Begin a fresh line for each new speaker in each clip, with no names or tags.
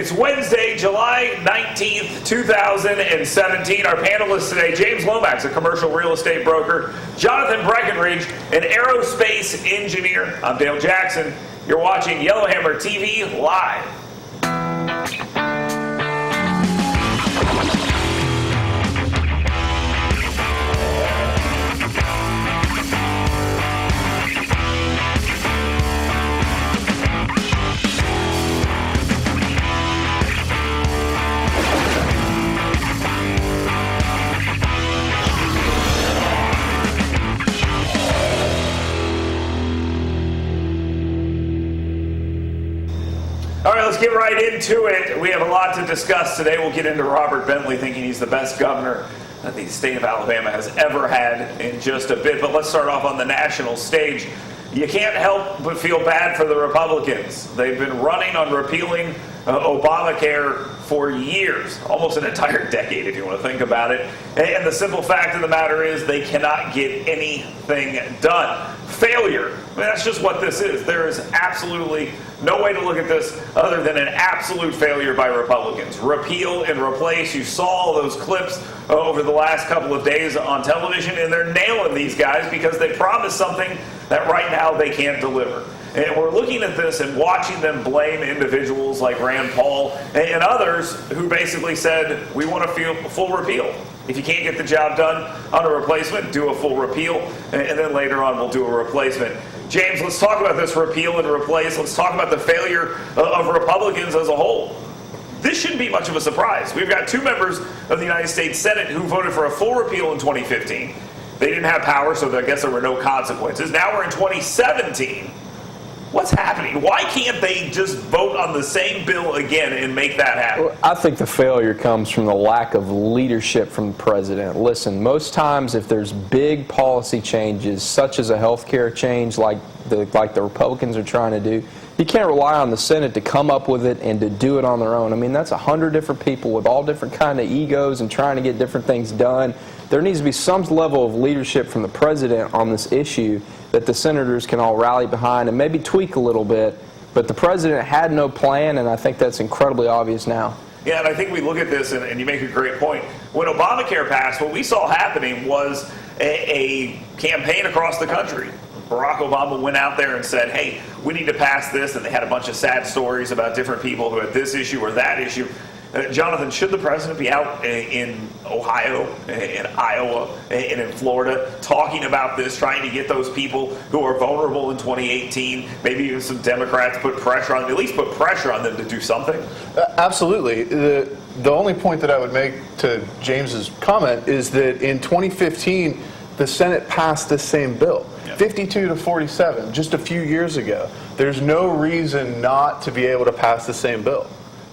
It's Wednesday, July 19th, 2017. Our panelists today, James Lomax, a commercial real estate broker, Jonathan Breckenridge, an aerospace engineer. I'm Dale Jackson. You're watching Yellowhammer TV live. All right, let's get right into it. We have a lot to discuss today. We'll get into Robert Bentley thinking he's the best governor that the state of Alabama has ever had in just a bit. But let's start off on the national stage. You can't help but feel bad for the Republicans. They've been running on repealing Obamacare for years, almost an entire decade if you want to think about it. And the simple fact of the matter is they cannot get anything done. Failure. I mean, that's just what this is. There is absolutely no way to look at this other than an absolute failure by Republicans. Repeal and replace. You saw those clips over the last couple of days on television, and they're nailing these guys because they promised something that right now they can't deliver. And we're looking at this and watching them blame individuals like Rand Paul and others who basically said, we want a full repeal. If you can't get the job done on a replacement, do a full repeal, and then later on we'll do a replacement. James, let's talk about this repeal and replace. Let's talk about the failure of Republicans as a whole. This shouldn't be much of a surprise. We've got two members of the United States Senate who voted for a full repeal in 2015. They didn't have power, so I guess there were no consequences. Now we're in 2017. What's happening? Why can't they just vote on the same bill again and make that happen?
Well, I think the failure comes from the lack of leadership from the president. Listen, most times if there's big policy changes, such as a health care change like the Republicans are trying to do, you can't rely on the Senate to come up with it and to do it on their own. I mean, that's 100 different people with all different kind of egos and trying to get different things done. There needs to be some level of leadership from the president on this issue that the senators can all rally behind and maybe tweak a little bit. But the president had no plan, and I think that's incredibly obvious now.
Yeah, and I think we look at this, and you make a great point. When Obamacare passed, what we saw happening was a campaign across the country. Barack Obama went out there and said, hey, we need to pass this, and they had a bunch of sad stories about different people who had this issue or that issue. Jonathan, should the president be out in Ohio, in Iowa, and in Florida talking about this, trying to get those people who are vulnerable in 2018, maybe even some Democrats put pressure on them, at least put pressure on them to do something?
Absolutely. The only point that I would make to James's comment is that in 2015, the Senate passed this same bill, 52-47, just a few years ago. There's no reason not to be able to pass the same bill.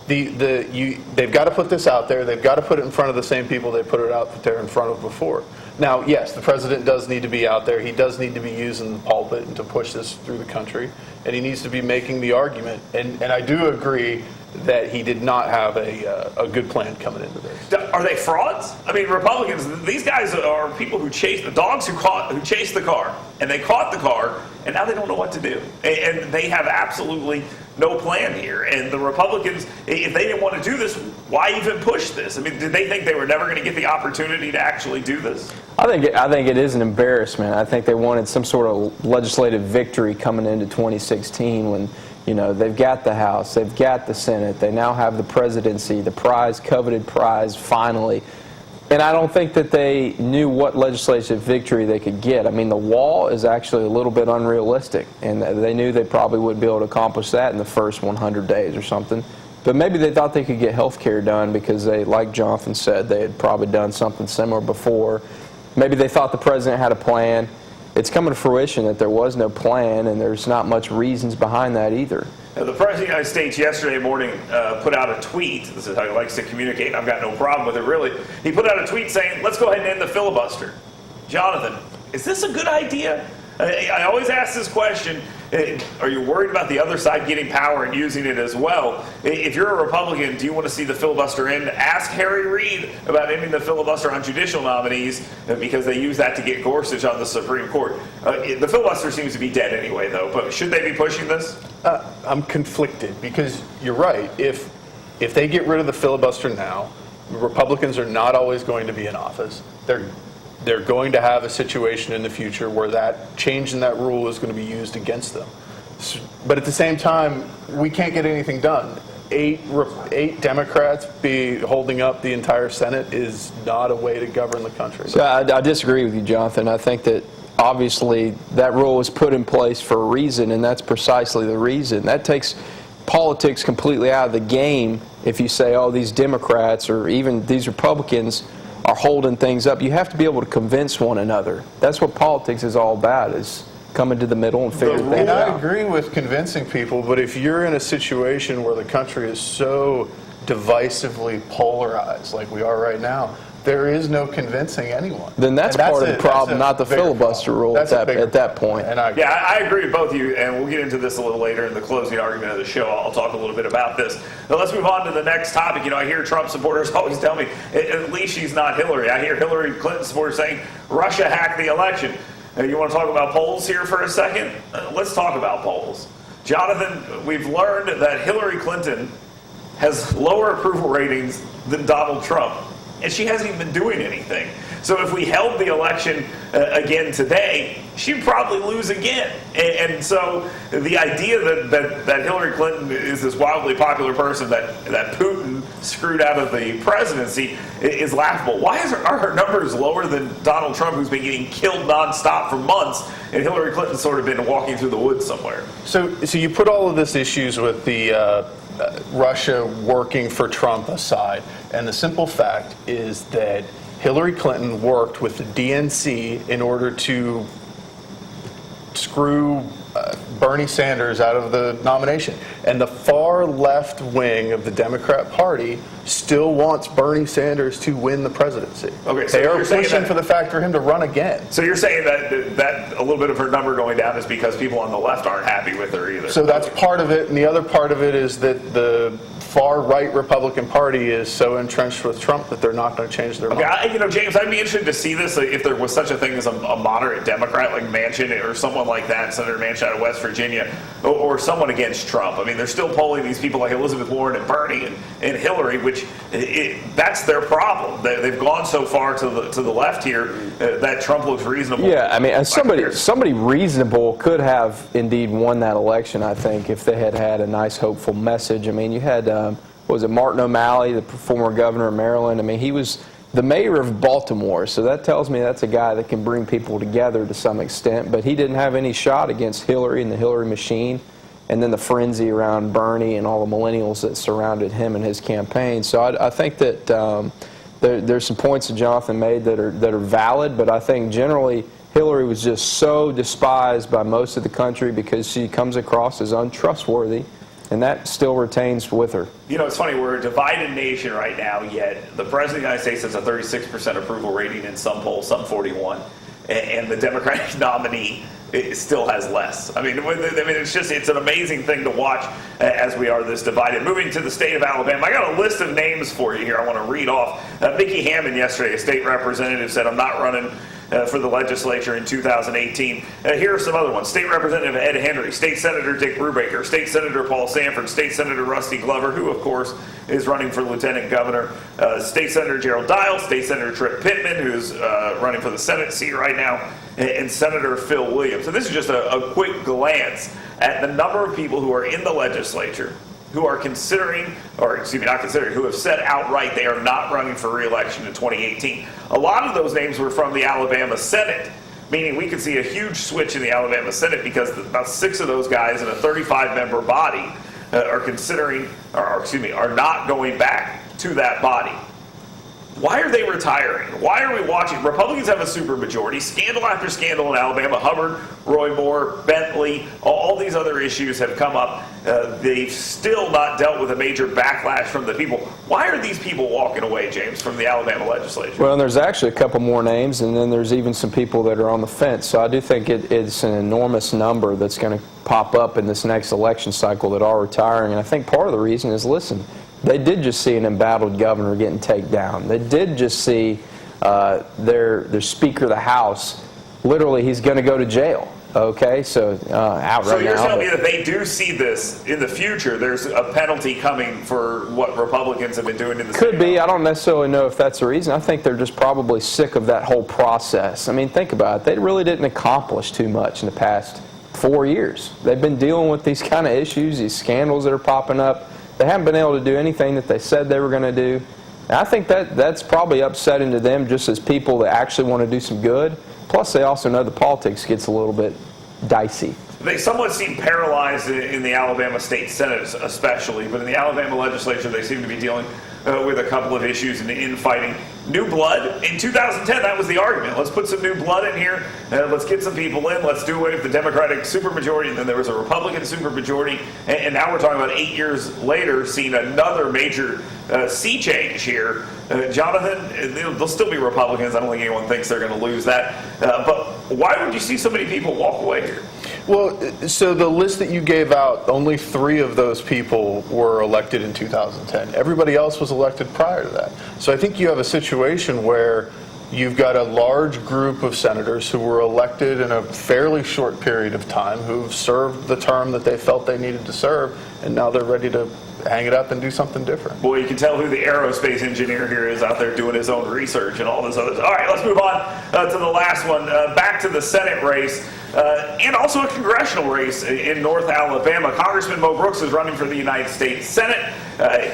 They've got to put this out there. They've got to put it in front of the same people they put it out there in front of before. Now, yes, the president does need to be out there. He does need to be using the pulpit and to push this through the country, and he needs to be making the argument. And I do agree that he did not have a good plan coming into this.
Are they frauds? I mean, Republicans, these guys are people who chase the dogs who chased the car, and they caught the car, and now they don't know what to do. And they have absolutely no plan here. And the Republicans, if they didn't want to do this, why even push this? I mean, did they think they were never going to get the opportunity to actually do this?
I think it is an embarrassment. I think they wanted some sort of legislative victory coming into 2016 when, you know, they've got the House, they've got the Senate, they now have the presidency, the prize, coveted prize, finally. And I don't think that they knew what legislative victory they could get. I mean, the wall is actually a little bit unrealistic, and they knew they probably wouldn't be able to accomplish that in the first 100 days or something. But maybe they thought they could get health care done because they, like Jonathan said, they had probably done something similar before. Maybe they thought the president had a plan. It's coming to fruition that there was no plan, and there's not much reasons behind that either.
The President of the United States yesterday morning put out a tweet. This is how he likes to communicate. I've got no problem with it, really. He put out a tweet saying, let's go ahead and end the filibuster. Jonathan, is this a good idea? I always ask this question, are you worried about the other side getting power and using it as well? If you're a Republican, do you want to see the filibuster end? Ask Harry Reid about ending the filibuster on judicial nominees because they use that to get Gorsuch on the Supreme Court. The filibuster seems to be dead anyway, though, but should they be pushing this?
I'm conflicted because you're right. If if they get rid of the filibuster now, Republicans are not always going to be in office. They're going to have a situation in the future where that change in that rule is going to be used against them. But at the same time, we can't get anything done. Eight Democrats be holding up the entire Senate is not a way to govern the country.
So I disagree with you, Jonathan. I think that obviously that rule was put in place for a reason, and that's precisely the reason. That takes politics completely out of the game if you say, oh, these Democrats or even these Republicans are holding things up. You have to be able to convince one another. That's what politics is all about, is coming to the middle and figuring things
And
out.
I agree with convincing people, but if you're in a situation where the country is so divisively polarized like we are right now, there is no convincing anyone.
Then that's part of the problem, not the filibuster rule at that point.
And I
agree with both of you, and we'll get into this a little later in the closing argument of the show. I'll talk a little bit about this. Now let's move on to the next topic. You know, I hear Trump supporters always tell me, at least she's not Hillary. I hear Hillary Clinton supporters saying, Russia hacked the election. You want to talk about polls here for a second? Let's talk about polls. Jonathan, we've learned that Hillary Clinton has lower approval ratings than Donald Trump, and she hasn't even been doing anything. So if we held the election again today, she'd probably lose again. And so the idea that Hillary Clinton is this wildly popular person that Putin screwed out of the presidency is laughable. Why are her numbers lower than Donald Trump, who's been getting killed nonstop for months, and Hillary Clinton's sort of been walking through the woods somewhere?
So you put all of this issues with the Russia working for Trump aside, and the simple fact is that Hillary Clinton worked with the DNC in order to screw Bernie Sanders out of the nomination. And the far left wing of the Democrat Party still wants Bernie Sanders to win the presidency.
Okay, so
they are pushing for the fact for him to run again.
So you're saying that a little bit of her number going down is because people on the left aren't happy with her either.
So that's part of it, and the other part of it is that the far-right Republican Party is so entrenched with Trump that they're not going to change their mind.
Okay, James, I'd be interested to see this if there was such a thing as a moderate Democrat like Manchin or someone like that, Senator Manchin out of West Virginia, or someone against Trump. I mean, they're still polling these people like Elizabeth Warren and Bernie and Hillary, which that's their problem. They've gone so far to the left here that Trump looks reasonable.
Yeah, I mean, somebody reasonable could have indeed won that election, I think, if they had had a nice, hopeful message. I mean, you had, what was it, Martin O'Malley, the former governor of Maryland. I mean, he was the mayor of Baltimore, so that tells me that's a guy that can bring people together to some extent, but he didn't have any shot against Hillary and the Hillary machine, and then the frenzy around Bernie and all the millennials that surrounded him and his campaign. So I think that there's some points that Jonathan made that are valid, but I think generally Hillary was just so despised by most of the country because she comes across as untrustworthy, and that still retains with her.
You know, it's funny, we're a divided nation right now, yet the President of the United States has a 36% approval rating in some polls, some 41%, and the Democratic nominee still has less. I mean, it's an amazing thing to watch as we are this divided. Moving to the state of Alabama, I got a list of names for you here I want to read off. Mickey Hammond yesterday, a state representative, said, I'm not running for the legislature in 2018. Here are some other ones. State Representative Ed Henry, State Senator Dick Brubaker, State Senator Paul Sanford, State Senator Rusty Glover, who, of course, is running for Lieutenant Governor, State Senator Gerald Dial, State Senator Tripp Pittman, who's running for the Senate seat right now, and Senator Phil Williams. So this is just a quick glance at the number of people who are in the legislature who are considering, or excuse me, not considering, who have said outright they are not running for re-election in 2018. A lot of those names were from the Alabama Senate, meaning we could see a huge switch in the Alabama Senate because about 6 of those guys in a 35-member body are considering, or excuse me, are not going back to that body. Why are they retiring? Why are we watching? Republicans have a supermajority. Scandal after scandal in Alabama. Hubbard, Roy Moore, Bentley, all these other issues have come up. They've still not dealt with a major backlash from the people. Why are these people walking away, James, from the Alabama legislature?
Well, there's actually a couple more names, and then there's even some people that are on the fence. So I do think it's an enormous number that's going to pop up in this next election cycle that are retiring. And I think part of the reason is, listen, they did just see an embattled governor getting taken down. They did just see their Speaker of the House, literally he's going to go to jail. Okay, so out
So
right
you're
now.
telling me that they do see this in the future? There's a penalty coming for what Republicans have been doing in the
Could be.
state.
I don't necessarily know if that's the reason. I think they're just probably sick of that whole process. I mean, think about it. They really didn't accomplish too much in the past 4 years. They've been dealing with these kind of issues, these scandals that are popping up. They haven't been able to do anything that they said they were going to do. And I think that's probably upsetting to them just as people that actually want to do some good. Plus, they also know the politics gets a little bit dicey.
They somewhat seem paralyzed in the Alabama State Senate especially, but in the Alabama legislature they seem to be dealing with a couple of issues and infighting. New blood. In 2010, that was the argument. Let's put some new blood in here. Let's get some people in. Let's do away with the Democratic supermajority. And then there was a Republican supermajority. And now we're talking about 8 years later, seeing another major sea change here. Jonathan, they'll still be Republicans. I don't think anyone thinks they're going to lose that. But why would you see so many people walk away here?
Well, so the list that you gave out, only 3 of those people were elected in 2010. Everybody else was elected prior to that. So I think you have a situation where you've got a large group of senators who were elected in a fairly short period of time, who've served the term that they felt they needed to serve, and now they're ready to hang it up and do something different.
Boy, you can tell who the aerospace engineer here is out there doing his own research and all this other stuff. All right, let's move on to the last one. Back to the Senate race and also a congressional race in North Alabama. Congressman Mo Brooks is running for the United States Senate.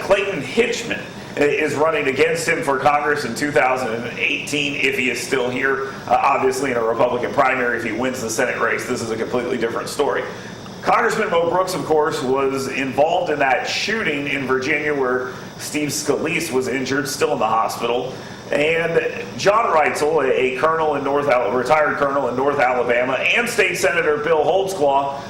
Clayton Hitchman is running against him for Congress in 2018 if he is still here. Obviously, in a Republican primary, if he wins the Senate race, this is a completely different story. Congressman Mo Brooks, of course, was involved in that shooting in Virginia where Steve Scalise was injured, still in the hospital. And John Reitzel, a colonel in retired colonel in North Alabama, and State Senator Bill Holtzclaw,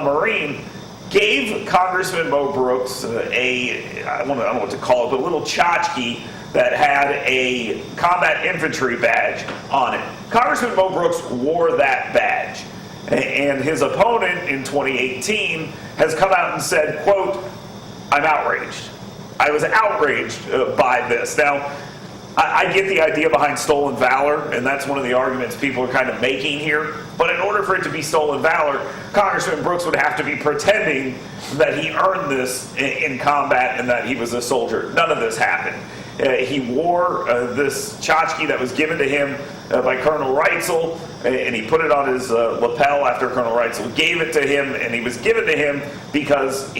a Marine, gave Congressman Mo Brooks I don't know what to call it, but a little tchotchke that had a combat infantry badge on it. Congressman Mo Brooks wore that badge. And his opponent in 2018 has come out and said, quote, "I'm outraged. I was outraged by this." Now, I get the idea behind stolen valor, and that's one of the arguments people are kind of making here. But in order for it to be stolen valor, Congressman Brooks would have to be pretending that he earned this in combat and that he was a soldier. None of this happened. He wore this tchotchke that was given to him by Colonel Reitzel, and he put it on his lapel after Colonel Reitzel gave it to him, and he was given to him because and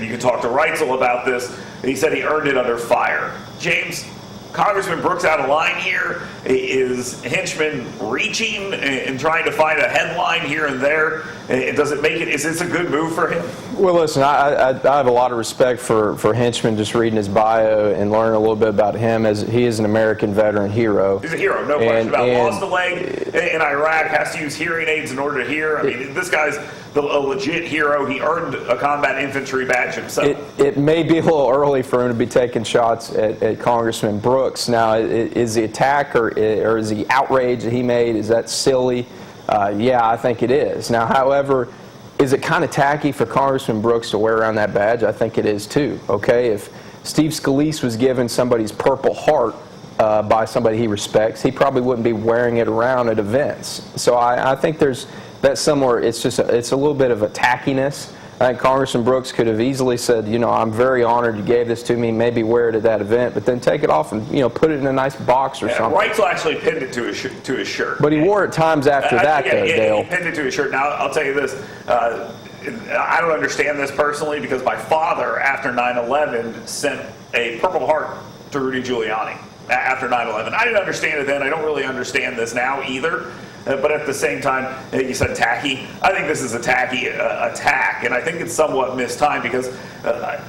you can talk to Reitzel about this, he said he earned it under fire. James, Congressman Brooks out of line here. Is Hinchman reaching and trying to find a headline here and there? Does it make it? Is this a good move for him?
Well, listen, I have a lot of respect for Hinchman, just reading his bio and learning a little bit about him, as he is an American veteran hero.
He's a hero, no question about it. Lost a leg in Iraq, has to use hearing aids in order to hear. I mean, this guy's a legit hero. He earned a combat infantry badge himself.
It may be a little early for him to be taking shots at Congressman Brooks. Now, is the attack or is the outrage that he made, is that silly? Yeah, I think it is. Now, however, is it kind of tacky for Congressman Brooks to wear around that badge? I think it is too, okay? If Steve Scalise was given somebody's Purple Heart by somebody he respects, he probably wouldn't be wearing it around at events. So I think that's somewhere, it's a little bit of a tackiness. I think Congressman Brooks could have easily said, I'm very honored you gave this to me, maybe wear it at that event, but then take it off and, put it in a nice box or something.
Reitzel actually pinned it to his shirt.
But he wore it times after that, though, Dale.
He pinned it to his shirt. Now, I'll tell you this. I don't understand this personally because my father, after 9/11, sent a Purple Heart to Rudy Giuliani after 9/11. I didn't understand it then. I don't really understand this now either. But at the same time, you said tacky. I think this is a tacky attack, and I think it's somewhat mistimed because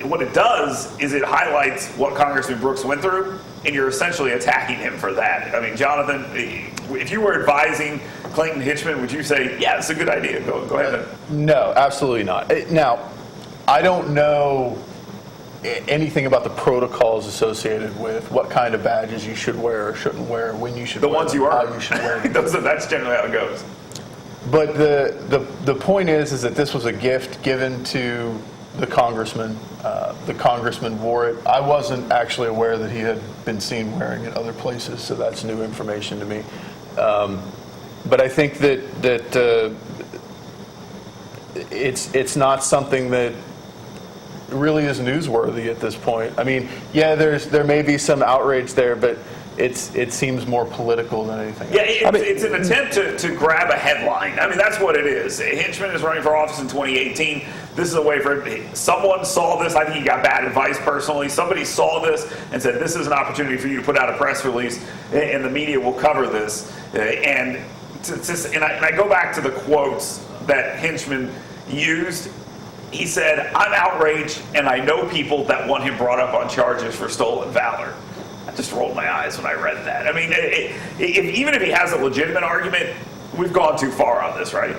what it does is it highlights what Congressman Brooks went through, and you're essentially attacking him for that. I mean, Jonathan, if you were advising Clayton Hitchman, would you say, yeah, it's a good idea, go ahead?
No, absolutely not. Now, I don't know anything about the protocols associated with what kind of badges you should wear or shouldn't wear, when you should
the
wear
ones
them,
you
how
are.
you should wear them.
That's generally how it goes.
But the point is that this was a gift given to the congressman. The congressman wore it. I wasn't actually aware that he had been seen wearing it other places, so that's new information to me. But I think that it's not something that really is newsworthy at this point. I mean, yeah, there may be some outrage there, but it seems more political than anything else.
Yeah, it's an attempt to grab a headline. I mean, that's what it is. Hinchman is running for office in 2018. This is a way for someone saw this. I think he got bad advice personally. Somebody saw this and said, this is an opportunity for you to put out a press release, and the media will cover this. And I go back to the quotes that Hinchman used. He said, I'm outraged, and I know people that want him brought up on charges for stolen valor. I just rolled my eyes when I read that. I mean, even if he has a legitimate argument, we've gone too far on this, right?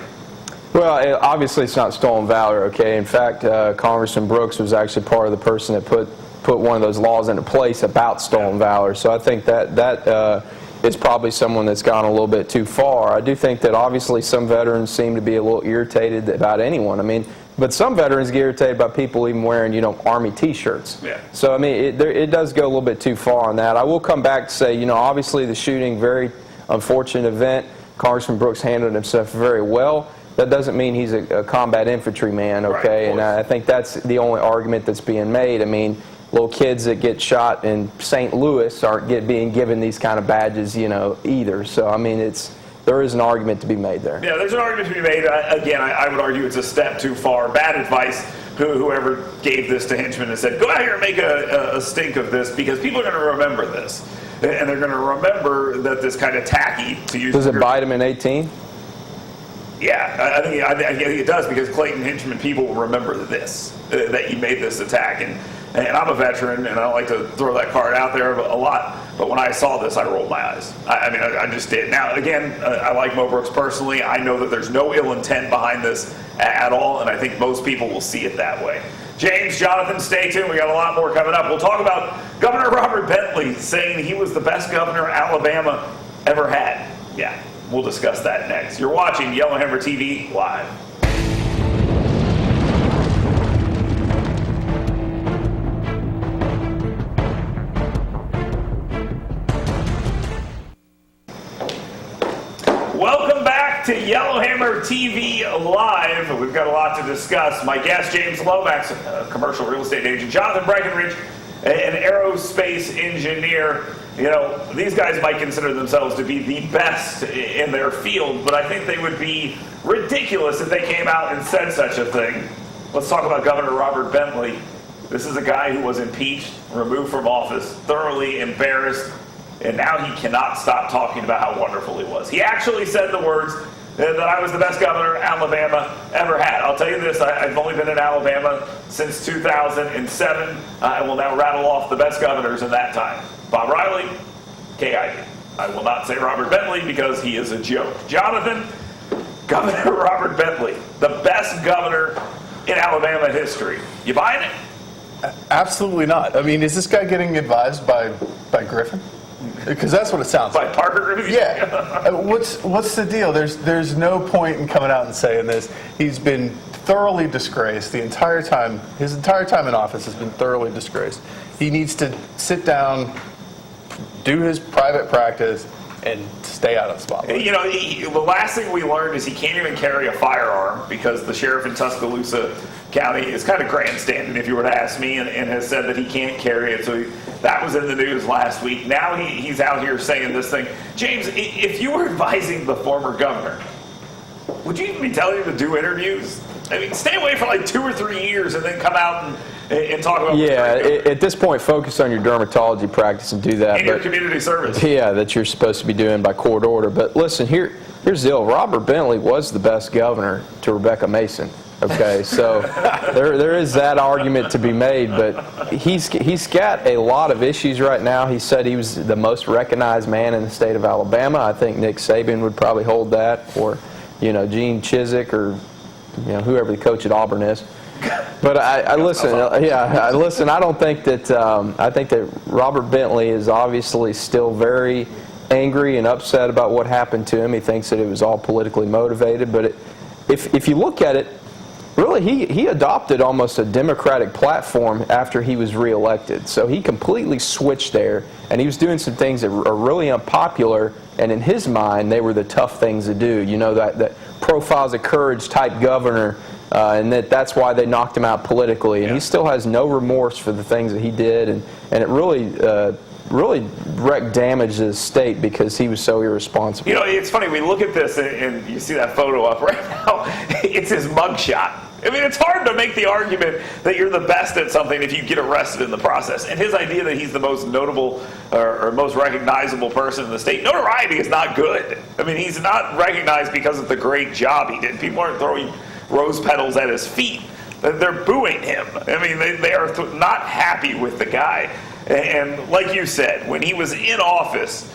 Well, obviously it's not stolen valor, okay? In fact, Congressman Brooks was actually part of the person that put one of those laws into place about stolen valor. So I think that it's probably someone that's gone a little bit too far. I do think that obviously some veterans seem to be a little irritated about anyone. I mean, but some veterans get irritated by people even wearing, Army T-shirts.
Yeah.
So, I mean, it does go a little bit too far on that. I will come back to say, obviously the shooting, very unfortunate event. Congressman Brooks handled himself very well. That doesn't mean he's a combat infantryman, okay?
Right,
and I think that's the only argument that's being made. I mean, little kids that get shot in St. Louis aren't being given these kind of badges, either. So, I mean, there is an argument to be made there.
Yeah, there's an argument to be made. Again, I would argue it's a step too far. Bad advice. Whoever gave this to Hinchman and said, go out here and make a stink of this, because people are going to remember this. And they're going to remember that this kind of tacky, to use.
Does it bite him in 18?
Yeah, I think it does, because Clayton Hinchman people will remember this, that he made this attack. And I'm a veteran, and I don't like to throw that card out there a lot, but when I saw this, I rolled my eyes. I just did. Now, again, I like Mo Brooks personally. I know that there's no ill intent behind this at all, and I think most people will see it that way. James, Jonathan, stay tuned. We got a lot more coming up. We'll talk about Governor Robert Bentley saying he was the best governor Alabama ever had. Yeah, we'll discuss that next. You're watching Yellowhammer TV Live. Welcome back to Yellowhammer TV Live. We've got a lot to discuss. My guest, James Lomax, a commercial real estate agent, Jonathan Breckenridge, an aerospace engineer. These guys might consider themselves to be the best in their field, but I think they would be ridiculous if they came out and said such a thing. Let's talk about Governor Robert Bentley. This is a guy who was impeached, removed from office, thoroughly embarrassed, and now he cannot stop talking about how wonderful he was. He actually said the words that I was the best governor Alabama ever had. I'll tell you this, I've only been in Alabama since 2007. I will now rattle off the best governors in that time. Bob Riley, KID. I will not say Robert Bentley because he is a joke. Jonathan, Governor Robert Bentley, the best governor in Alabama history. You buying it?
Absolutely not. I mean, is this guy getting advised by Griffin? Because that's what it sounds like.
By Parker Griffin?
Yeah. What's the deal? There's no point in coming out and saying this. He's been thoroughly disgraced the entire time. His entire time in office has been thoroughly disgraced. He needs to sit down, do his private practice, and stay out of the spotlight.
The last thing we learned is he can't even carry a firearm because the sheriff in Tuscaloosa County is kind of grandstanding, if you were to ask me, and has said that he can't carry it. So that was in the news last week. Now he's out here saying this thing. James, if you were advising the former governor, would you even be telling him to do interviews? I mean, stay away for like 2 or 3 years and then come out and talk about.
Yeah, at this point, focus on your dermatology practice and do that.
And your community service.
Yeah, that you're supposed to be doing by court order. But listen, here's the deal. Robert Bentley was the best governor to Rebecca Mason. Okay, so there is that argument to be made, but he's got a lot of issues right now. He said he was the most recognized man in the state of Alabama. I think Nick Saban would probably hold that, or Gene Chizik, or whoever the coach at Auburn is. But I listen. I don't think that. I think that Robert Bentley is obviously still very angry and upset about what happened to him. He thinks that it was all politically motivated. But if you look at it, really, he adopted almost a Democratic platform after he was reelected. So he completely switched there, and he was doing some things that are really unpopular, and in his mind, they were the tough things to do. That profiles of courage type governor and that's why they knocked him out politically. And he still has no remorse for the things that he did, and it really wreaked damage to the state because he was so irresponsible.
You know, it's funny, we look at this and you see that photo up right now. It's his mugshot. I mean, it's hard to make the argument that you're the best at something if you get arrested in the process. And his idea that he's the most notable or most recognizable person in the state, notoriety is not good. I mean, he's not recognized because of the great job he did. People aren't throwing rose petals at his feet. They're booing him. I mean, they are not happy with the guy. And like you said, when he was in office,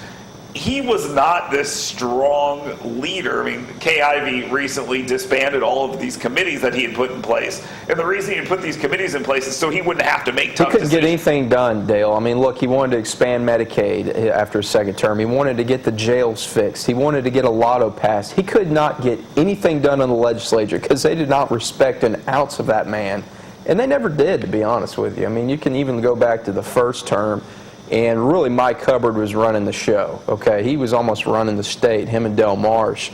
he was not this strong leader. I mean, Kay Ivey recently disbanded all of these committees that he had put in place. And the reason he had put these committees in place is so he wouldn't have to make tough decisions.
He couldn't get anything done, Dale. I mean, look, he wanted to expand Medicaid after his second term. He wanted to get the jails fixed. He wanted to get a lotto passed. He could not get anything done in the legislature because they did not respect an ounce of that man. And they never did, to be honest with you. I mean, you can even go back to the first term, and really Mike Hubbard was running the show, okay? He was almost running the state, him and Del Marsh.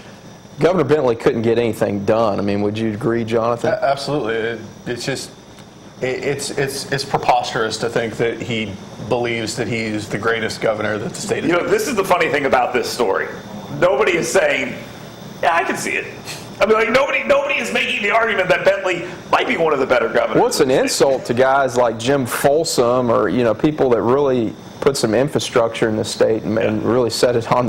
Governor Bentley couldn't get anything done. I mean, would you agree, Jonathan?
Absolutely. It's just, it's preposterous to think that he believes that he's the greatest governor that the state has.
You know, this is the funny thing about this story. Nobody is saying, yeah, I can see it. I mean, like, nobody is making the argument that Bentley might be one of the better governors.
Well, it's an insult to guys like Jim Folsom or, you know, people that really put some infrastructure in the state and really set it on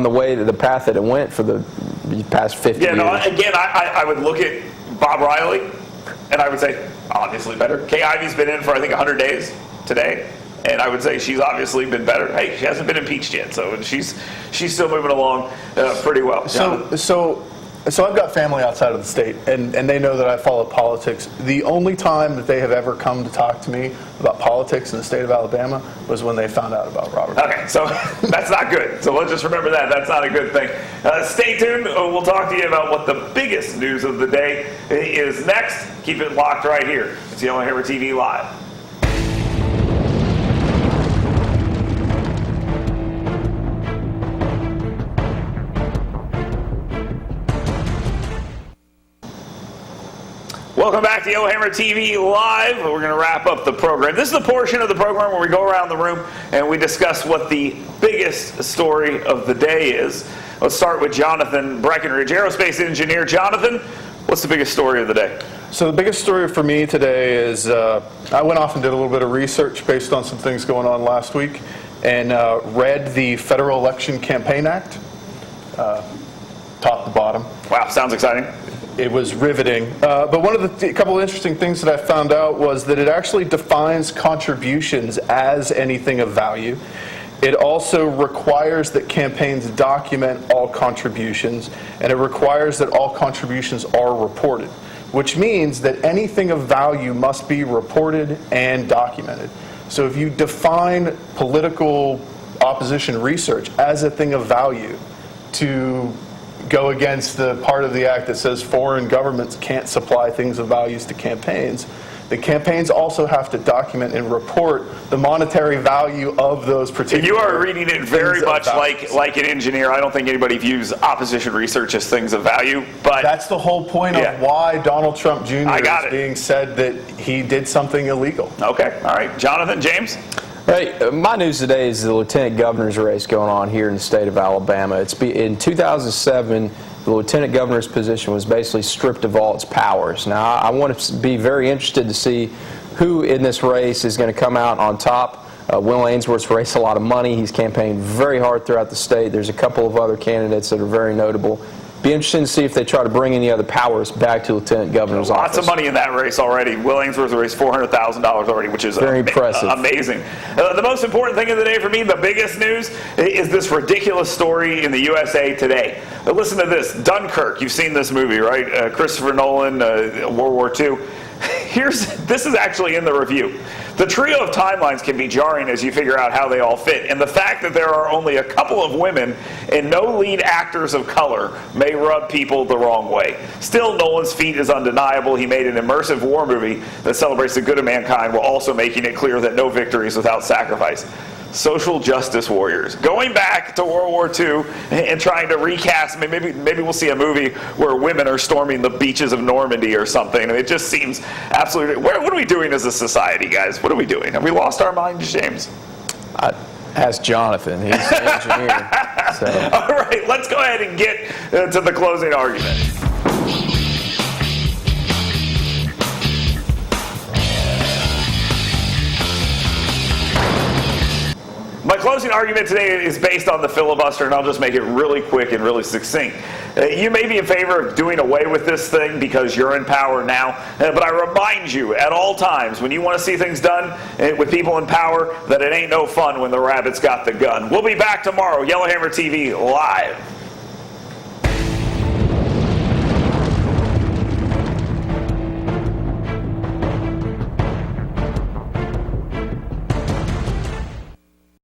the way to the path that it went for the past 50 years.
Yeah, no, again, I would look at Bob Riley, and I would say, obviously better. Kay Ivey's been in for, I think, 100 days today. And I would say she's obviously been better. Hey, she hasn't been impeached yet, so she's still moving along pretty well.
So I've got family outside of the state, and they know that I follow politics. The only time that they have ever come to talk to me about politics in the state of Alabama was when they found out about Robert.
Okay, so that's not good. So let's just remember that. That's not a good thing. Stay tuned. We'll talk to you about what the biggest news of the day is next. Keep it locked right here. It's Yellowhammer TV Live. Welcome back to Yellowhammer TV Live. We're going to wrap up the program. This is the portion of the program where we go around the room and we discuss what the biggest story of the day is. Let's start with Jonathan Breckenridge, aerospace engineer. Jonathan, what's the biggest story of the day?
So the biggest story for me today is I went off and did a little bit of research based on some things going on last week and read the Federal Election Campaign Act, top to bottom.
Wow, sounds exciting.
It was riveting. But one of the couple of interesting things that I found out was that it actually defines contributions as anything of value. It also requires that campaigns document all contributions, and it requires that all contributions are reported, which means that anything of value must be reported and documented. So if you define political opposition research as a thing of value to go against the part of the act that says foreign governments can't supply things of values to campaigns, the campaigns also have to document and report the monetary value of those particular.
You are reading it very much like an engineer. I don't think anybody views opposition research as things of value, but
that's the whole point of why Donald Trump Jr. is being said that he did something illegal.
Okay, all right. Jonathan, James?
Hey, my news today is the lieutenant governor's race going on here in the state of Alabama. In 2007, the lieutenant governor's position was basically stripped of all its powers. Now, I want to be very interested to see who in this race is going to come out on top. Will Ainsworth's raised a lot of money. He's campaigned very hard throughout the state. There's a couple of other candidates that are very notable. Be interesting to see if they try to bring any other powers back to lieutenant governor's office.
Lots of money in that race already. Will Ainsworth raised $400,000 already, which is
very impressive.
Amazing. The most important thing of the day for me, the biggest news, is this ridiculous story in the USA Today. Listen to this. Dunkirk. You've seen this movie, right? Christopher Nolan, World War II. This is actually in the review. The trio of timelines can be jarring as you figure out how they all fit, and the fact that there are only a couple of women and no lead actors of color may rub people the wrong way. Still, Nolan's feat is undeniable. He made an immersive war movie that celebrates the good of mankind while also making it clear that no victory is without sacrifice. social justice warriors, going back to World War II and trying to recast. I mean, maybe we'll see a movie where women are storming the beaches of Normandy or something. It just seems absolutely. What are we doing as a society, guys? What are we doing? Have we lost our minds, James?
Ask Jonathan. He's an engineer. So.
All right, let's go ahead and get to the closing argument. My closing argument today is based on the filibuster, and I'll just make it really quick and really succinct. You may be in favor of doing away with this thing because you're in power now, but I remind you at all times when you want to see things done with people in power that it ain't no fun when the rabbit's got the gun. We'll be back tomorrow, Yellowhammer TV Live.